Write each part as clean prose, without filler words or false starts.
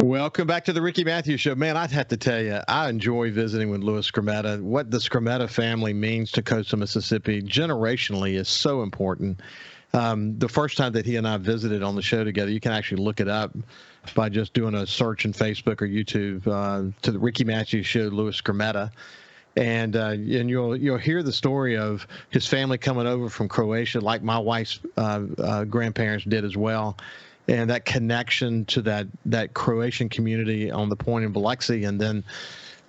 Welcome back to the Ricky Matthews Show. Man, I'd have to tell you, I enjoy visiting with Louis Skrmetta. What the Skrmetta family means to coastal Mississippi generationally is so important. The first time that he and I visited on the show together, you can actually look it up by just doing a search in Facebook or YouTube to the Ricky Matthews Show, Louis Skrmetta. And you'll hear the story of his family coming over from Croatia, like my wife's grandparents did as well. And that connection to that Croatian community on the point in Biloxi, and then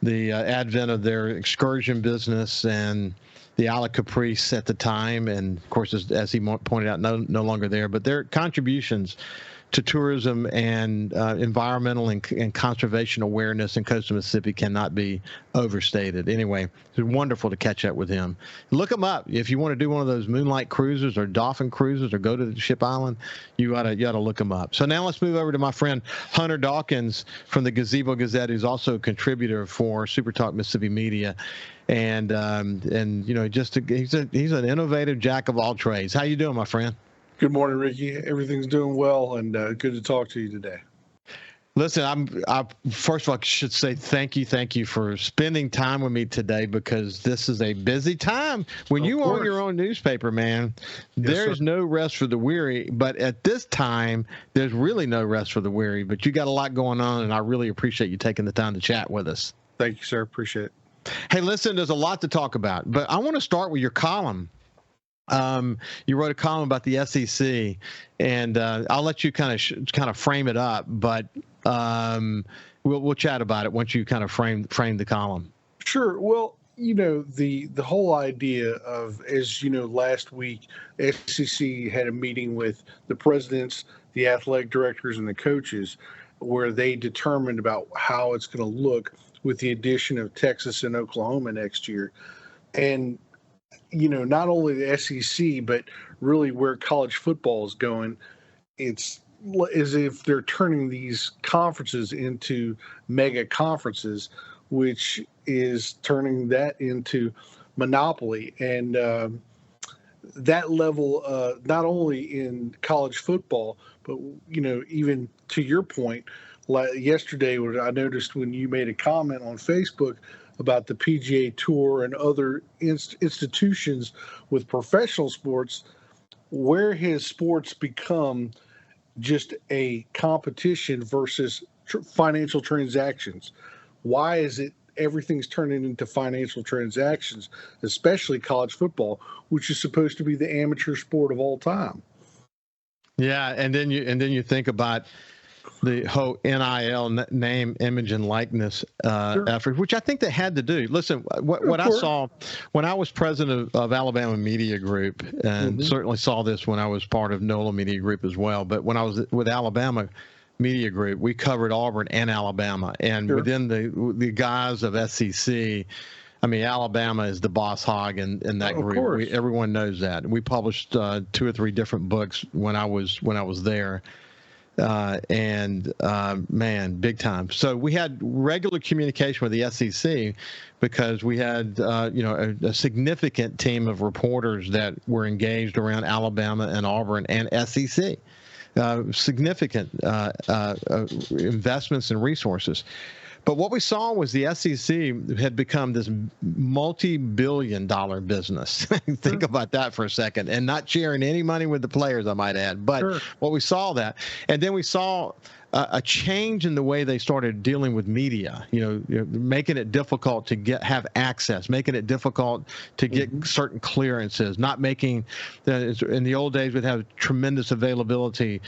the advent of their excursion business and the Isle of Caprice at the time, and of course, as he pointed out, no longer there, but their contributions to tourism and environmental and conservation awareness in coastal Mississippi cannot be overstated. Anyway, it's wonderful to catch up with him. Look him up if you want to do one of those moonlight cruises or dolphin cruises or go to the Ship Island. You ought to look him up. So now let's move over to my friend Hunter Dawkins from the Gazebo Gazette, who's also a contributor for SuperTalk Mississippi Media. And you know, he's an innovative jack of all trades. How you doing, my friend? Good morning, Ricky. Everything's doing well, and good to talk to you today. Listen, I first of all should say thank you for spending time with me today, because this is a busy time. When you own your own newspaper, man, there's no rest for the weary. But at this time, there's really no rest for the weary. But you got a lot going on, and I really appreciate you taking the time to chat with us. Thank you, sir. Appreciate it. Hey, listen, there's a lot to talk about, but I want to start with your column. You wrote a column about the SEC, and I'll let you kind of frame it up, but we'll chat about it once you kind of frame the column. Sure. Well, you know, the whole idea of, as you know, last week, SEC had a meeting with the presidents, the athletic directors, and the coaches, where they determined about how it's going to look with the addition of Texas and Oklahoma next year. And you know, not only the SEC, but really where college football is going, it's as if they're turning these conferences into mega conferences, which is turning that into monopoly. And that level, not only in college football, but, you know, even to your point, yesterday, I noticed when you made a comment on Facebook about the PGA Tour and other institutions with professional sports, where has sports become just a competition versus financial transactions? Why is it everything's turning into financial transactions, especially college football, which is supposed to be the amateur sport of all time? Yeah, and then you think about the whole NIL, name, image, and likeness effort, which I think they had to do. Listen, what I saw when I was president of Alabama Media Group, and certainly saw this when I was part of NOLA Media Group as well, but when I was with Alabama Media Group, we covered Auburn and Alabama. And within the guise of SEC, I mean, Alabama is the boss hog in that group. Everyone knows that. We published 2 or 3 different books when I was there. Man, big time. So we had regular communication with the SEC because we had, a significant team of reporters that were engaged around Alabama and Auburn and SEC. Significant investments and resources. But what we saw was the SEC had become this multi-billion-dollar business. Think about that for a second, and not sharing any money with the players, I might add. But what we saw that, and then we saw a change in the way they started dealing with media. Making it difficult to have access, making it difficult to get certain clearances. Not making in the old days we'd have tremendous availability.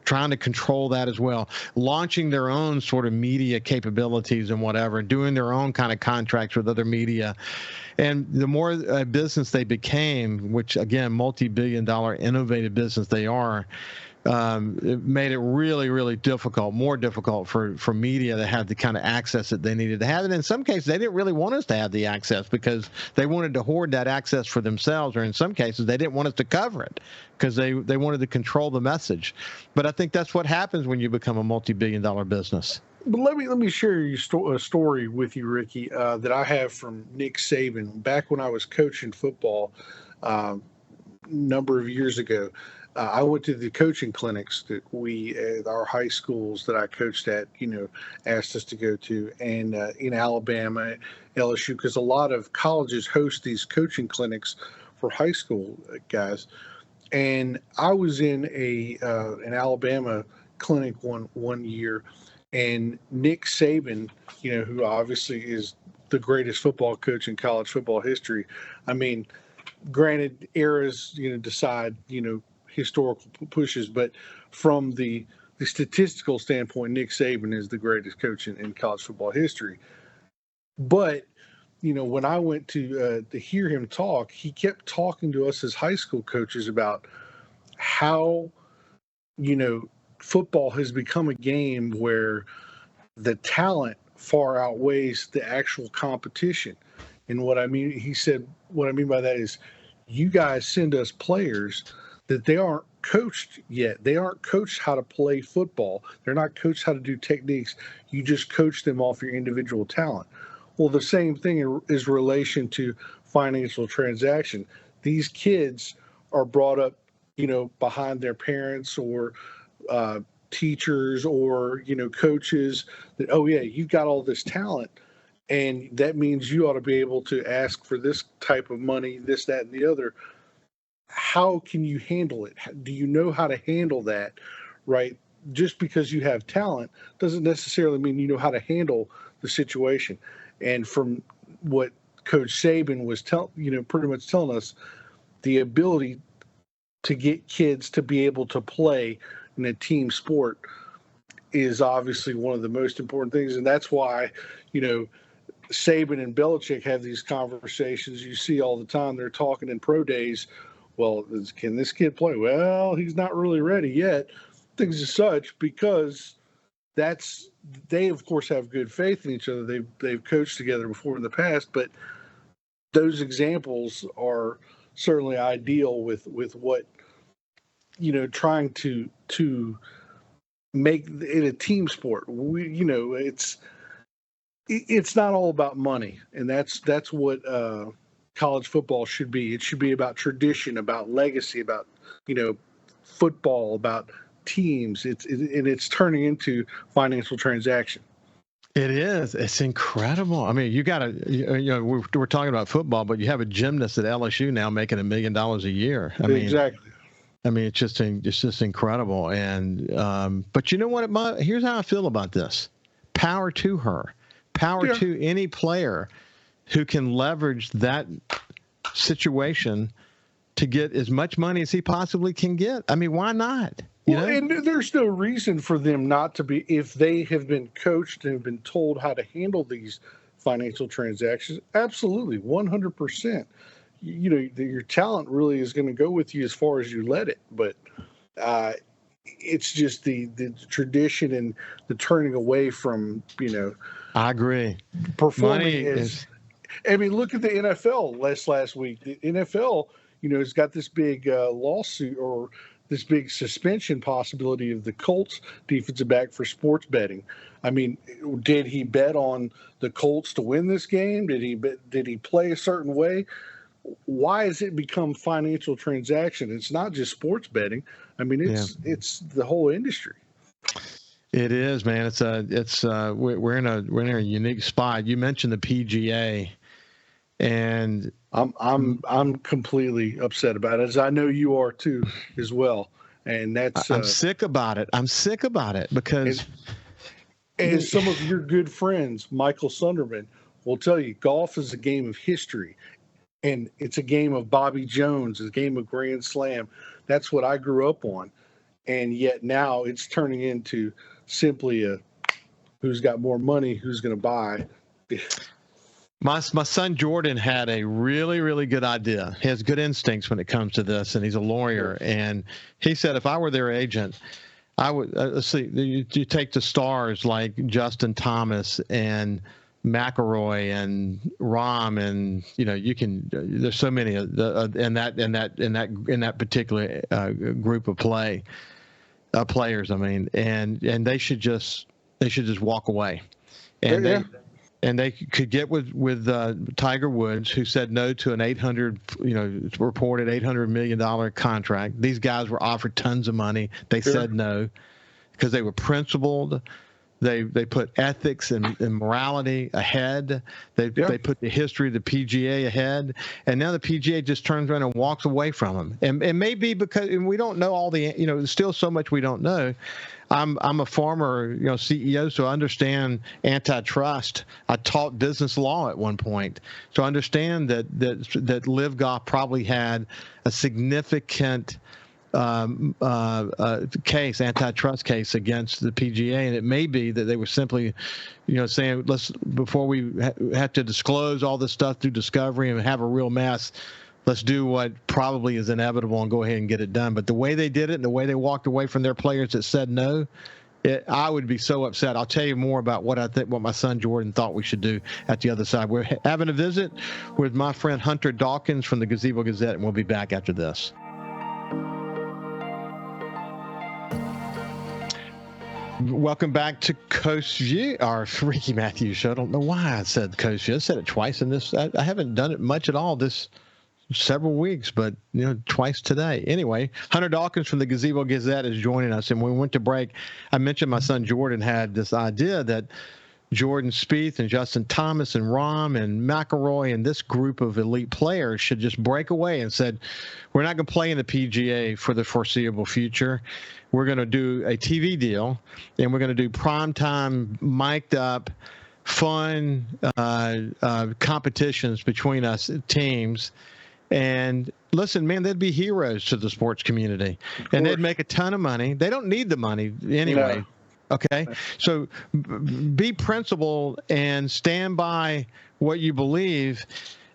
Trying to control that as well, launching their own sort of media capabilities and whatever, doing their own kind of contracts with other media. And the more business they became, which again, multi-billion-dollar innovative business they are, it made it really, really difficult, more difficult for media to have the kind of access that they needed to have. And in some cases, they didn't really want us to have the access because they wanted to hoard that access for themselves, or in some cases, they didn't want us to cover it because they wanted to control the message. But I think that's what happens when you become a multi-billion-dollar business. But let me share a story with you, Ricky, that I have from Nick Saban back when I was coaching football a number of years ago. I went to the coaching clinics that our high schools that I coached at, asked us to go to, and in Alabama, LSU, because a lot of colleges host these coaching clinics for high school guys. And I was in an Alabama clinic one year, and Nick Saban, who obviously is the greatest football coach in college football history. I mean, granted, eras, decide, historical pushes, but from the statistical standpoint, Nick Saban is the greatest coach in college football history. But when I went to hear him talk, he kept talking to us as high school coaches about how football has become a game where the talent far outweighs the actual competition. And what I mean, he said, what I mean by that is, you guys send us players that they aren't coached yet. They aren't coached how to play football. They're not coached how to do techniques. You just coach them off your individual talent. Well, the same thing is relation to financial transaction. These kids are brought up, behind their parents or teachers or, coaches that, oh, yeah, you've got all this talent. And that means you ought to be able to ask for this type of money, this, that, and the other. How can you handle it? Do you know how to handle that, right? Just because you have talent doesn't necessarily mean you know how to handle the situation. And from what Coach Saban was pretty much telling us, the ability to get kids to be able to play in a team sport is obviously one of the most important things. And that's why, Saban and Belichick have these conversations you see all the time. They're talking in pro days. Well, can this kid play? Well, he's not really ready yet. Things as such, because they of course have good faith in each other. They've coached together before in the past, but those examples are certainly ideal with what trying to make it a team sport. It's not all about money, and that's what college football should be. It should be about tradition, about legacy, about football, about teams. It's turning into financial transaction. It is. It's incredible. I mean, you got to, we're talking about football, but you have a gymnast at LSU now making $1 million a year. Exactly. I mean, it's just incredible. And but you know what? Here's how I feel about this. Power to her. Power to any player who can leverage that situation to get as much money as he possibly can get. I mean, why not? And there's no reason for them not to be, if they have been coached and have been told how to handle these financial transactions. Absolutely, 100%. Your talent really is going to go with you as far as you let it. But it's just the tradition and the turning away from, I agree. Performing look at the NFL last week. The NFL, has got this big lawsuit or this big suspension possibility of the Colts defensive back for sports betting. I mean, did he bet on the Colts to win this game? Did he play a certain way? Why has it become financial transaction? It's not just sports betting. I mean, it's the whole industry. It is, man. We're in a unique spot. You mentioned the PGA, and I'm completely upset about it, as I know you are too, as well. And that's I'm sick about it. I'm sick about it because, and some of your good friends, Michael Sunderman, will tell you, golf is a game of history, and it's a game of Bobby Jones, it's a game of Grand Slam. That's what I grew up on, and yet now it's turning into simply a who's got more money, who's going to buy. My son Jordan had a really, really good idea. He has good instincts when it comes to this, and he's a lawyer. And he said, if I were their agent, I would let's see. You take the stars like Justin Thomas and McIlroy and Rahm, and you can. There's so many in that particular group of players. I mean, and they should just walk away, and and they could get with Tiger Woods, who said no to an reported $800 million contract. These guys were offered tons of money. They said no because they were principled. They put ethics and morality ahead. They put the history of the PGA ahead, and now the PGA just turns around and walks away from them. And it may be because we don't know all the, there's still so much we don't know. I'm a former CEO, so I understand antitrust. I taught business law at one point, so I understand that Live Golf probably had a significant antitrust case against the PGA, and it may be that they were simply, saying, before we have to disclose all this stuff through discovery and have a real mess, let's do what probably is inevitable and go ahead and get it done. But the way they did it and the way they walked away from their players that said no, I would be so upset. I'll tell you more about what my son Jordan thought we should do at the other side. We're having a visit with my friend Hunter Dawkins from the Gazebo Gazette, and we'll be back after this. Welcome back to Coast View, our Ricky Matthews show. I don't know why I said Coast View. I said it twice in this. I haven't done it much at all this several weeks, but twice today. Anyway, Hunter Dawkins from the Gazebo Gazette is joining us, and when we went to break, I mentioned my son Jordan had this idea that Jordan Spieth and Justin Thomas and Rahm and McIlroy and this group of elite players should just break away and said, we're not going to play in the PGA for the foreseeable future. We're going to do a TV deal, and we're going to do primetime, mic'd up, fun competitions between us teams. And listen, man, they'd be heroes to the sports community, and they'd make a ton of money. They don't need the money anyway. No. Okay, so be principled and stand by what you believe.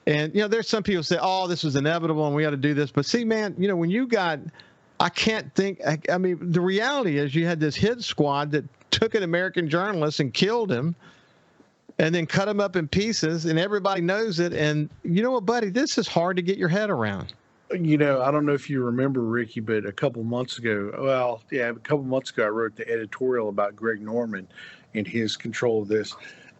And there's some people say, "Oh, this is inevitable, and we got to do this." But see, man, when you got, I can't think. I mean, the reality is, you had this hit squad that took an American journalist and killed him, and then cut him up in pieces, and everybody knows it. And you know what, buddy? This is hard to get your head around. I don't know if you remember, Ricky, but a couple months ago, I wrote the editorial about Greg Norman and his control of this.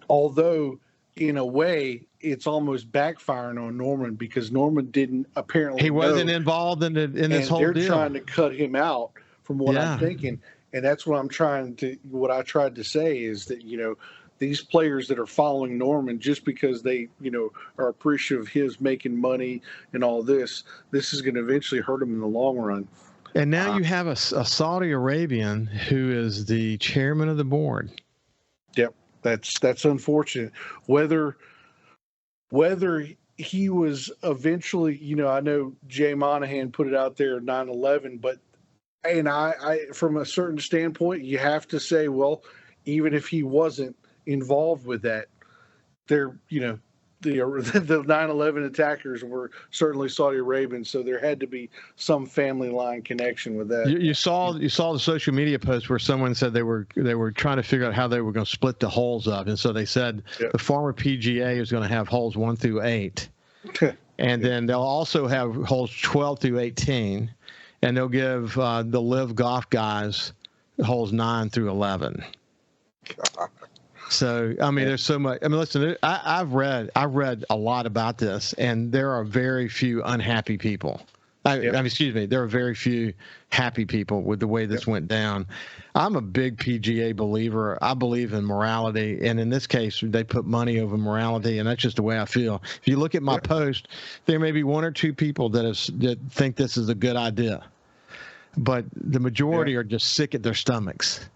Although, in a way, it's almost backfiring on Norman because Norman didn't apparently. He wasn't involved in this whole deal. They're trying to cut him out from what I'm thinking, and that's what what I tried to say is that these players that are following Norman just because they, are appreciative of his making money and all this is going to eventually hurt them in the long run. And now you have a Saudi Arabian who is the chairman of the board. Yep, that's unfortunate. Whether he was eventually, I know Jay Monahan put it out there 9/11, but I from a certain standpoint, you have to say, well, even if he wasn't involved with that, the 9/11 attackers were certainly Saudi Arabian, so there had to be some family line connection with that. You saw the social media post where someone said they were trying to figure out how they were going to split the holes up, and so they said the former PGA is going to have holes 1 through 8, and then they'll also have holes 12 through 18, and they'll give the Live Golf guys holes 9 through 11. God. So, I mean, there's so much. I mean, listen, I've read a lot about this, and there are very few unhappy people. There are very few happy people with the way this went down. I'm a big PGA believer. I believe in morality, and in this case, they put money over morality, and that's just the way I feel. If you look at my post, there may be 1 or 2 people that think this is a good idea, but the majority are just sick at their stomachs.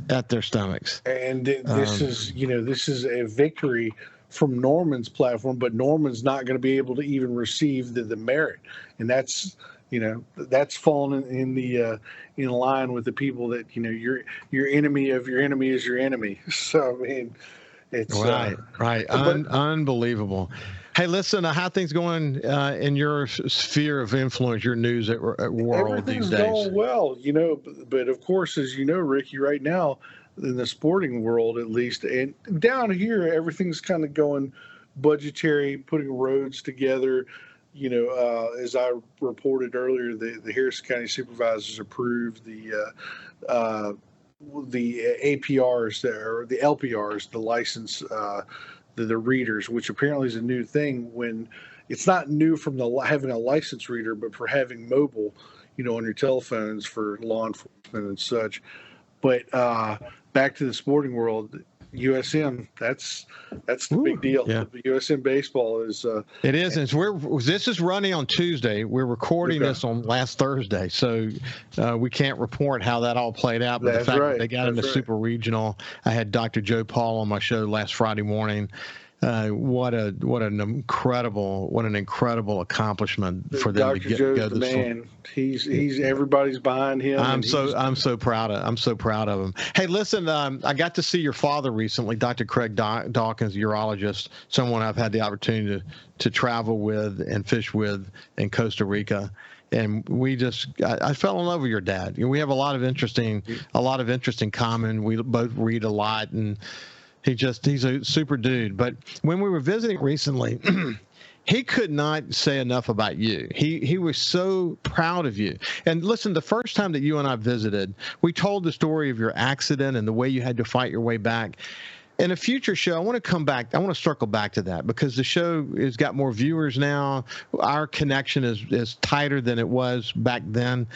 At their stomachs. And this is a victory from Norman's platform, but Norman's not going to be able to even receive the merit. And that's fallen in line with the people that, your enemy of your enemy is your enemy. So, I mean, it's right. Unbelievable. Hey, listen, how things going in your sphere of influence, your news at world these days? Everything's going well, but of course, as you know, Ricky, right now in the sporting world, at least, and down here, everything's kind of going budgetary, putting roads together. As I reported earlier, the Harrison County supervisors approved the APRs or the LPRs, the license, the readers, which apparently is a new thing. When it's not new from having a license reader, but for having mobile, on your telephones for law enforcement and such. But back to the sporting world. USM, that's the big deal. Yeah. The USM baseball is. It is. And this is running on Tuesday. We're recording this on last Thursday, so we can't report how that all played out. But the fact that they got into Super Regional, I had Dr. Joe Paul on my show last Friday morning. What an incredible accomplishment for them Dr. to get Joe's go the this man. He's everybody's behind him. I'm so proud of him. Hey, listen, I got to see your father recently, Dr. Craig Dawkins, urologist, someone I've had the opportunity to travel with and fish with in Costa Rica. And I fell in love with your dad. We have a lot of interest in common. We both read a lot, and he's a super dude. But when we were visiting recently, he could not say enough about you. He was so proud of you. And listen, the first time that you and I visited, we told the story of your accident and the way you had to fight your way back. In a future show, I want to come back. I want to circle back to that because the show has got more viewers now. Our connection is tighter than it was back then.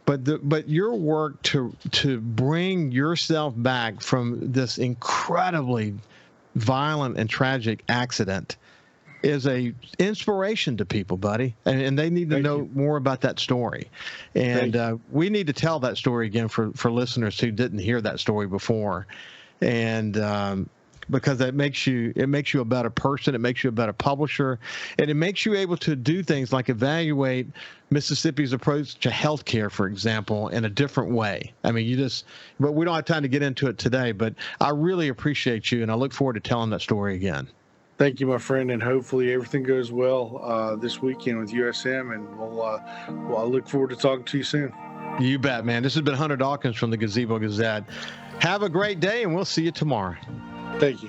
But your work to bring yourself back from this incredibly violent and tragic accident is a inspiration to people, buddy. And they need to know more about that story. And we need to tell that story again for listeners who didn't hear that story before. And because it makes you a better person, it makes you a better publisher, and it makes you able to do things like evaluate Mississippi's approach to healthcare, for example, in a different way. I mean, but we don't have time to get into it today, but I really appreciate you, and I look forward to telling that story again. Thank you, my friend, and hopefully everything goes well this weekend with USM, and I look forward to talking to you soon. You bet, man. This has been Hunter Dawkins from the Gazebo Gazette. Have a great day, and we'll see you tomorrow. Thank you.